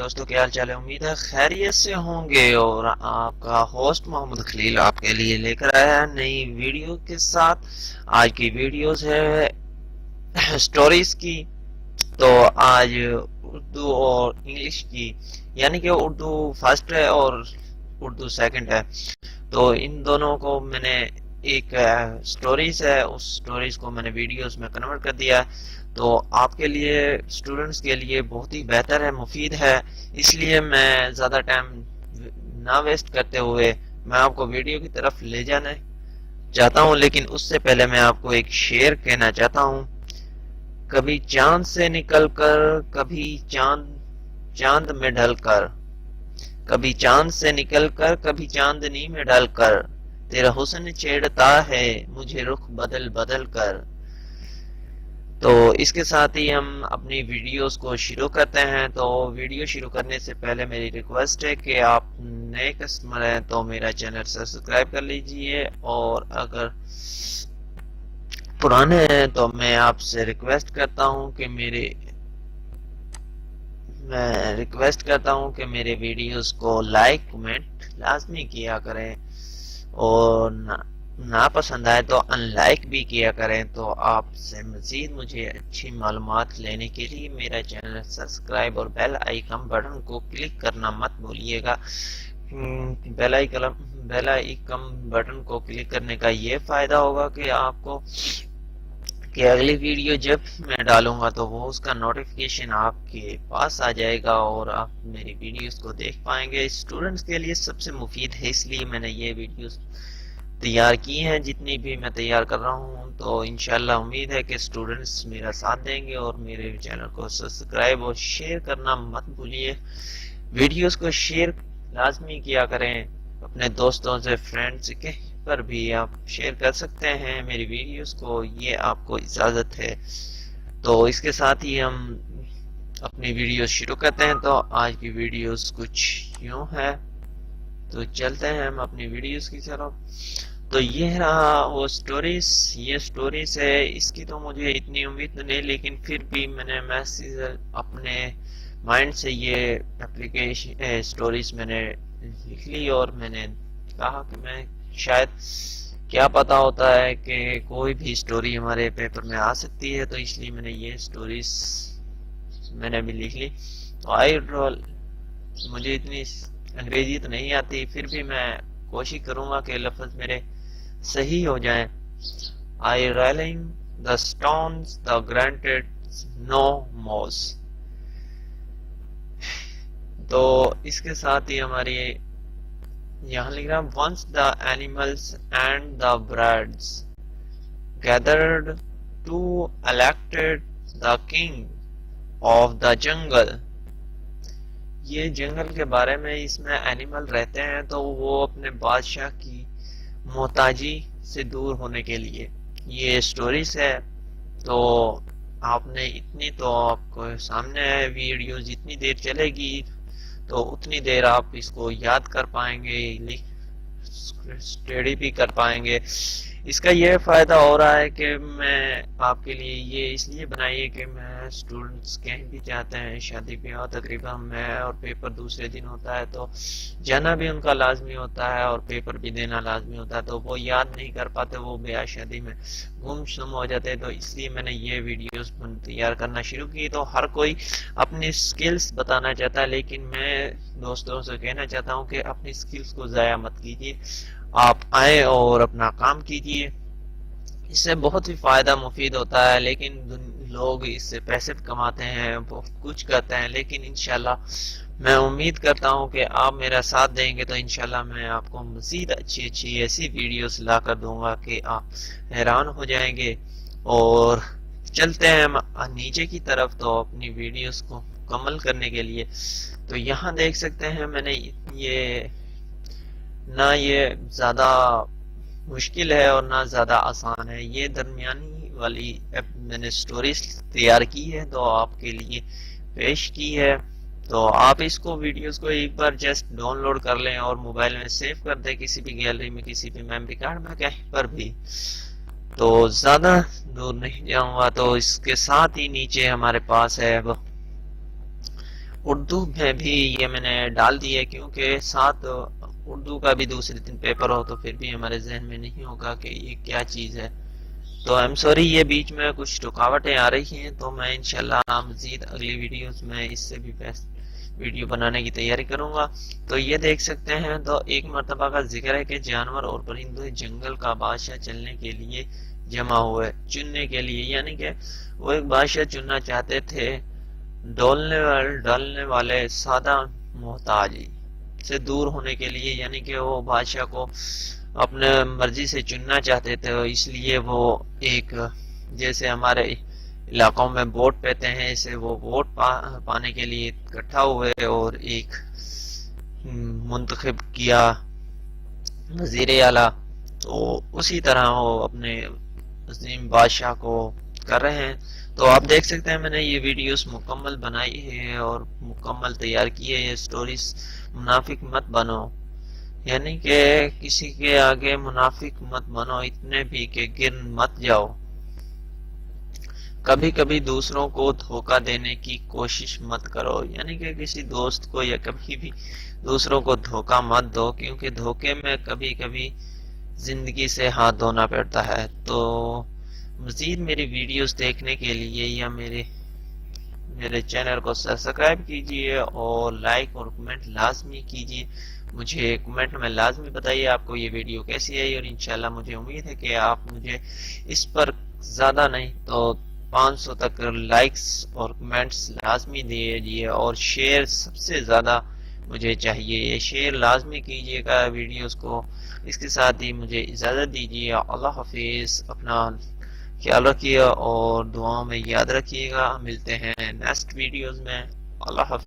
دوستوں کیا حال چال ہے؟ امید ہے خیریت سے ہوں گے، اور آپ کا ہوسٹ محمد خلیل آپ کے لیے لے کر آیا ہے نئی ویڈیو کے ساتھ۔ آج کی ویڈیوز ہے سٹوریز کی، تو آج اردو اور انگلش کی، یعنی کہ اردو فرسٹ ہے اور اردو سیکنڈ ہے، تو ان دونوں کو میں نے ایک سٹوریز ہے، اس سٹوریز کو میں نے ویڈیوز میں کنورٹ کر دیا ہے، تو آپ کے لیے اسٹوڈنٹس کے لیے بہت ہی بہتر ہے، مفید ہے۔ اس لیے میں زیادہ ٹائم نہ ویسٹ کرتے ہوئے میں آپ کو ویڈیو کی طرف لے جانا چاہتا ہوں، لیکن اس سے پہلے میں آپ کو ایک شعر کہنا چاہتا ہوں۔ کبھی چاند سے نکل کر، کبھی چاند میں ڈھل کر، کبھی چاند سے نکل کر، کبھی چاندنی میں ڈھل کر، تیرا حسن چھیڑتا ہے مجھے رخ بدل بدل کر۔ تو اس کے ساتھ ہی ہم اپنی ویڈیوز کو شروع کرتے ہیں۔ تو ویڈیو شروع کرنے سے پہلے میری ریکویسٹ ہے کہ آپ نئے کسٹمر ہیں تو میرا چینل سبسکرائب کر لیجئے، اور اگر پرانے ہیں تو میں آپ سے ریکویسٹ کرتا ہوں کہ میرے ویڈیوز کو لائک کمنٹ لازمی کیا کریں، اور ناپسند آئے تو ان لائک بھی کیا کریں۔ تو آپ سے مزید مجھے اچھی معلومات لینے کے لیے میرا چینل سبسکرائب اور بیل آئیکن بٹن کو کلک کرنا مت بھولیے گا۔ بیل آئیکن بٹن کو کلک کرنے کا یہ فائدہ ہوگا کہ آپ کو کہ اگلی ویڈیو جب میں ڈالوں گا تو وہ اس کا نوٹیفیکیشن آپ کے پاس آ جائے گا، اور آپ میری ویڈیوز کو دیکھ پائیں گے۔ اسٹوڈنٹس کے لیے سب سے مفید ہے، اس لیے میں نے یہ ویڈیوز تیار کی ہیں، جتنی بھی میں تیار کر رہا ہوں۔ تو انشاءاللہ امید ہے کہ اسٹوڈنٹس میرا ساتھ دیں گے، اور میرے چینل کو سبسکرائب اور شیئر کرنا مت بھولیے۔ ویڈیوز کو شیئر لازمی کیا کریں اپنے دوستوں سے، فرینڈز کے پر بھی آپ شیئر کر سکتے ہیں میری ویڈیوز کو، یہ آپ کو اجازت ہے۔ تو اس کے ساتھ ہی ہم اپنی ویڈیوز شروع کرتے ہیں۔ تو آج کی ویڈیوز کچھ یوں ہے، تو چلتے ہیں ہم اپنی ویڈیوز کی طرف۔ تو یہ رہا وہ سٹوریز، یہ سٹوریز ہے، اس کی تو مجھے اتنی امید نہیں، لیکن پھر بھی میں نے میسیج اپنے مائنڈ سے یہ اپلیکیشن سٹوریز میں نے لکھ لی، اور میں نے کہا کہ میں شاید کیا پتا ہوتا ہے کہ کوئی بھی سٹوری ہمارے پیپر میں آ سکتی ہے، تو اس لیے میں نے یہ سٹوریز میں نے بھی لکھ لی۔ تو مجھے اتنی انگریزی تو نہیں آتی، پھر بھی میں کوشش کروں گا کہ لفظ میرے صحیح ہو جائیں۔ I railing the stones the granted no moss۔ تو اس کے ساتھ ہی ہماری یہاں لکھ رہا once the animals and the birds gathered to elected the king of the jungle۔ یہ جنگل کے بارے میں، اس میں اینیمل رہتے ہیں، تو وہ اپنے بادشاہ کی محتاجی سے دور ہونے کے لیے یہ سٹوریز ہے۔ تو آپ نے اتنی تو آپ کو سامنے ہے ویڈیو، جتنی دیر چلے گی تو اتنی دیر آپ اس کو یاد کر پائیں گے، اسٹڈی بھی کر پائیں گے۔ اس کا یہ فائدہ ہو رہا ہے کہ میں آپ کے لیے یہ اس لیے بنائی ہے کہ میں اسٹوڈنٹس کہیں بھی جاتے ہیں، شادی بیاہ تقریباً میں، اور پیپر دوسرے دن ہوتا ہے تو جانا بھی ان کا لازمی ہوتا ہے، اور پیپر بھی دینا لازمی ہوتا ہے، تو وہ یاد نہیں کر پاتے، وہ بیاہ شادی میں گم شم ہو جاتے ہیں۔ تو اس لیے میں نے یہ ویڈیوز تیار کرنا شروع کی۔ تو ہر کوئی اپنی سکلز بتانا چاہتا ہے، لیکن میں دوستوں سے کہنا چاہتا ہوں کہ اپنی سکلز کو ضائع مت کیجیے، آپ آئیں اور اپنا کام کیجیے، اس سے بہت ہی فائدہ مفید ہوتا ہے۔ لیکن لوگ اس سے پیسے کماتے ہیں، بہت کچھ کرتے ہیں، لیکن انشاءاللہ میں امید کرتا ہوں کہ آپ میرا ساتھ دیں گے، تو انشاءاللہ میں آپ کو مزید اچھی ایسی ویڈیوز لا کر دوں گا کہ آپ حیران ہو جائیں گے۔ اور چلتے ہیں ہم نیچے کی طرف، تو اپنی ویڈیوز کو مکمل کرنے کے لیے۔ تو یہاں دیکھ سکتے ہیں میں نے یہ زیادہ مشکل ہے اور نہ زیادہ آسان ہے، یہ درمیانی والی میں نے سٹوریز تیار کی ہے، تو آپ کے لیے پیش کی ہے۔ تو آپ اس کو ویڈیوز کو ایک بار جسٹ ڈاؤن لوڈ کر لیں اور موبائل میں سیو کر دیں، کسی بھی گیلری میں، کسی بھی میموری کارڈ میں، کہیں پر بھی۔ تو زیادہ دور نہیں جاؤں گا، تو اس کے ساتھ ہی نیچے ہمارے پاس ہے اردو میں بھی یہ میں نے ڈال دی ہے، کیونکہ ساتھ اردو کا بھی دوسرے دن پیپر ہو تو پھر بھی ہمارے ذہن میں نہیں ہوگا کہ یہ کیا چیز ہے. تو ایم سوری، یہ بیچ میں کچھ رکاوٹیں آ رہی ہیں، تو میں انشاءاللہ مزید اگلی ویڈیوز میں اس سے بھی بیسٹ ویڈیو بنانے کی تیاری کروں گا. تو یہ دیکھ سکتے ہیں، تو ایک مرتبہ کا ذکر ہے کہ جانور اور پرندے جنگل کا بادشاہ چلنے کے لیے جمع ہوئے، چننے کے لیے، یعنی کہ وہ ایک بادشاہ چننا چاہتے تھے. ڈالنے والے سادہ محتاجی سے دور ہونے کے لیے، یعنی کہ وہ بادشاہ کو اپنے مرضی سے چننا چاہتے تھے، اس لیے وہ ایک، جیسے ہمارے علاقوں میں ووٹ پیتے ہیں، اسے وہ ووٹ پانے کے لیے اکٹھا ہوئے اور ایک منتخب کیا وزیر اعلیٰ. تو اسی طرح وہ اپنے عظیم بادشاہ کو کر رہے ہیں. تو آپ دیکھ سکتے ہیں میں نے یہ ویڈیوز مکمل بنائی ہے اور مکمل تیار کی ہے. یہ سٹوریز منافق مت بنو، یعنی کہ کسی کے آگے منافق مت بنو اتنے بھی کہ گر مت جاؤ. کبھی کبھی دوسروں کو دھوکہ دینے کی کوشش مت کرو، یعنی کہ کسی دوست کو یا کبھی بھی دوسروں کو دھوکہ مت دو، کیونکہ دھوکے میں کبھی کبھی زندگی سے ہاتھ دھونا پڑتا ہے. تو مزید میری ویڈیوز دیکھنے کے لیے یا میرے چینل کو سبسکرائب کیجئے اور لائک اور کمنٹ لازمی کیجئے. مجھے کمنٹ میں لازمی بتائیے آپ کو یہ ویڈیو کیسی آئی، اور انشاءاللہ مجھے امید ہے کہ آپ مجھے اس پر زیادہ نہیں تو 500 تک لائکس اور کمنٹس لازمی دیجئے، اور شیئر سب سے زیادہ مجھے چاہیے. یہ شیئر لازمی کیجئے گا ویڈیوز کو. اس کے ساتھ ہی مجھے اجازت دیجیے. اللہ حافظ. اپنا خیال رکھیے اور دعاؤں میں یاد رکھیے گا. ملتے ہیں نیکسٹ ویڈیوز میں. اللہ حافظ.